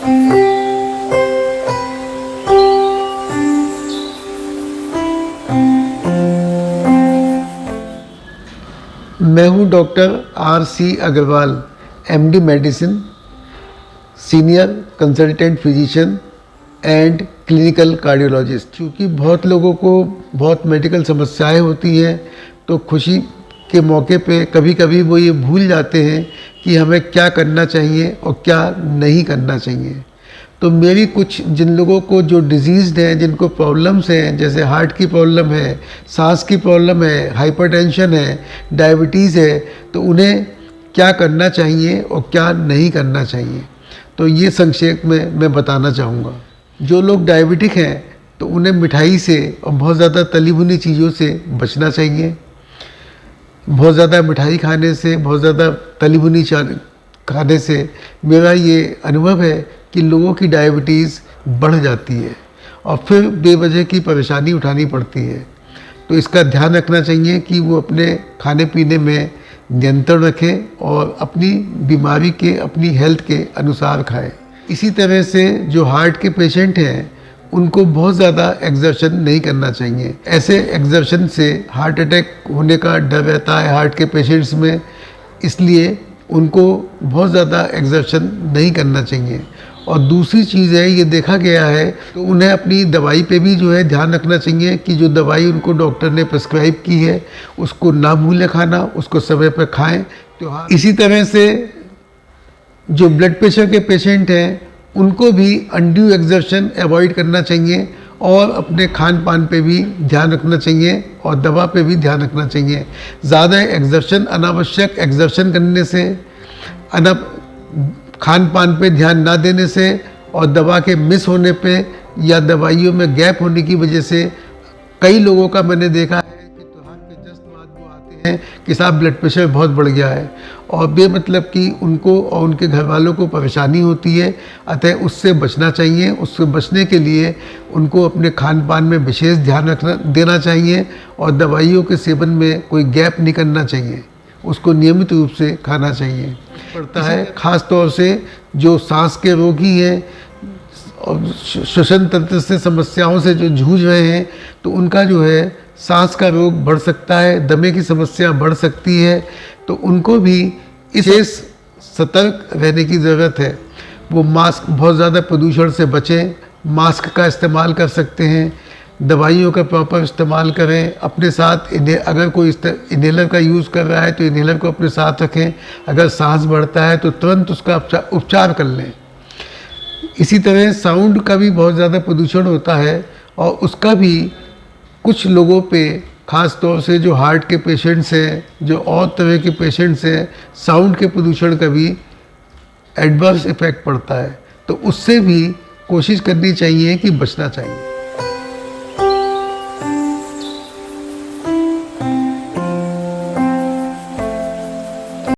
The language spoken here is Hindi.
मैं हूं doctor R.C. Agarwal, MD medicine, senior consultant physician and clinical cardiologist. क्योंकि बहुत लोगों को बहुत मेडिकल समस्याएं होती हैं, तो खुशी के मौके पे कभी कभी वो ये भूल जाते हैं कि हमें क्या करना चाहिए और क्या नहीं करना चाहिए। तो मेरी कुछ जिन लोगों को जो डिजीज़ हैं, जिनको प्रॉब्लम्स हैं, जैसे हार्ट की प्रॉब्लम है, सांस की प्रॉब्लम है, हाइपरटेंशन है, डायबिटीज़ है, तो उन्हें क्या करना चाहिए और क्या नहीं करना चाहिए, तो ये संक्षेप में मैं बताना चाहूँगा। जो लोग डायबिटिक हैं तो उन्हें मिठाई से और बहुत ज़्यादा तली भुनी चीज़ों से बचना चाहिए। बहुत ज़्यादा मिठाई खाने से, बहुत ज़्यादा तली भुनी खाने से मेरा ये अनुभव है कि लोगों की डायबिटीज़ बढ़ जाती है और फिर बेवजह की परेशानी उठानी पड़ती है। तो इसका ध्यान रखना चाहिए कि वो अपने खाने पीने में नियंत्रण रखें और अपनी बीमारी के, अपनी हेल्थ के अनुसार खाएं। इसी तरह से जो हार्ट के पेशेंट हैं उनको बहुत ज़्यादा एक्सर्शन नहीं करना चाहिए। ऐसे एक्सर्शन से हार्ट अटैक होने का डर रहता है हार्ट के पेशेंट्स में, इसलिए उनको बहुत ज़्यादा एक्सर्शन नहीं करना चाहिए। और दूसरी चीज़ है, ये देखा गया है तो उन्हें अपनी दवाई पे भी जो है ध्यान रखना चाहिए कि जो दवाई उनको डॉक्टर ने प्रिस्क्राइब की है उसको ना भूलें खाना, उसको समय पर खाएं। तो हाँ, इसी तरह से जो ब्लड प्रेशर के पेशेंट हैं उनको भी अनड्यू एक्सर्शन अवॉइड करना चाहिए और अपने खान पान पे भी ध्यान रखना चाहिए और दवा पे भी ध्यान रखना चाहिए। ज़्यादा एक्सर्शन, अनावश्यक एक्सर्शन करने से, खान पान पे ध्यान ना देने से और दवा के मिस होने पे या दवाइयों में गैप होने की वजह से कई लोगों का मैंने देखा है कि त्योहार के जस्ट बाद वो आते हैं कि साहब ब्लड प्रेशर बहुत बढ़ गया है, और बेमतलब कि उनको और उनके घर वालों को परेशानी होती है। अतः उससे बचना चाहिए। उससे बचने के लिए उनको अपने खान पान में विशेष ध्यान देना चाहिए और दवाइयों के सेवन में कोई गैप नहीं करना चाहिए, उसको नियमित रूप से खाना चाहिए। पड़ता है ख़ास तौर से जो सांस के रोगी हैं और श्वसन तंत्र से समस्याओं से जो जूझ रहे हैं, तो उनका जो है सांस का रोग बढ़ सकता है, दमे की समस्या बढ़ सकती है। तो उनको भी इससे सतर्क रहने की ज़रूरत है। वो मास्क, बहुत ज़्यादा प्रदूषण से बचें, मास्क का इस्तेमाल कर सकते हैं, दवाइयों का प्रॉपर इस्तेमाल करें। अपने साथ अगर कोई इन्हेलर का यूज़ कर रहा है तो इन्हेलर को अपने साथ रखें। अगर सांस बढ़ता है तो तुरंत उसका उपचार कर लें। इसी तरह साउंड का भी बहुत ज़्यादा प्रदूषण होता है और उसका भी कुछ लोगों पे, ख़ास तौर से जो हार्ट के पेशेंट्स हैं, जो और तरह के पेशेंट्स हैं, साउंड के प्रदूषण का भी एडवर्स इफ़ेक्ट पड़ता है। तो उससे भी कोशिश करनी चाहिए कि बचना चाहिए।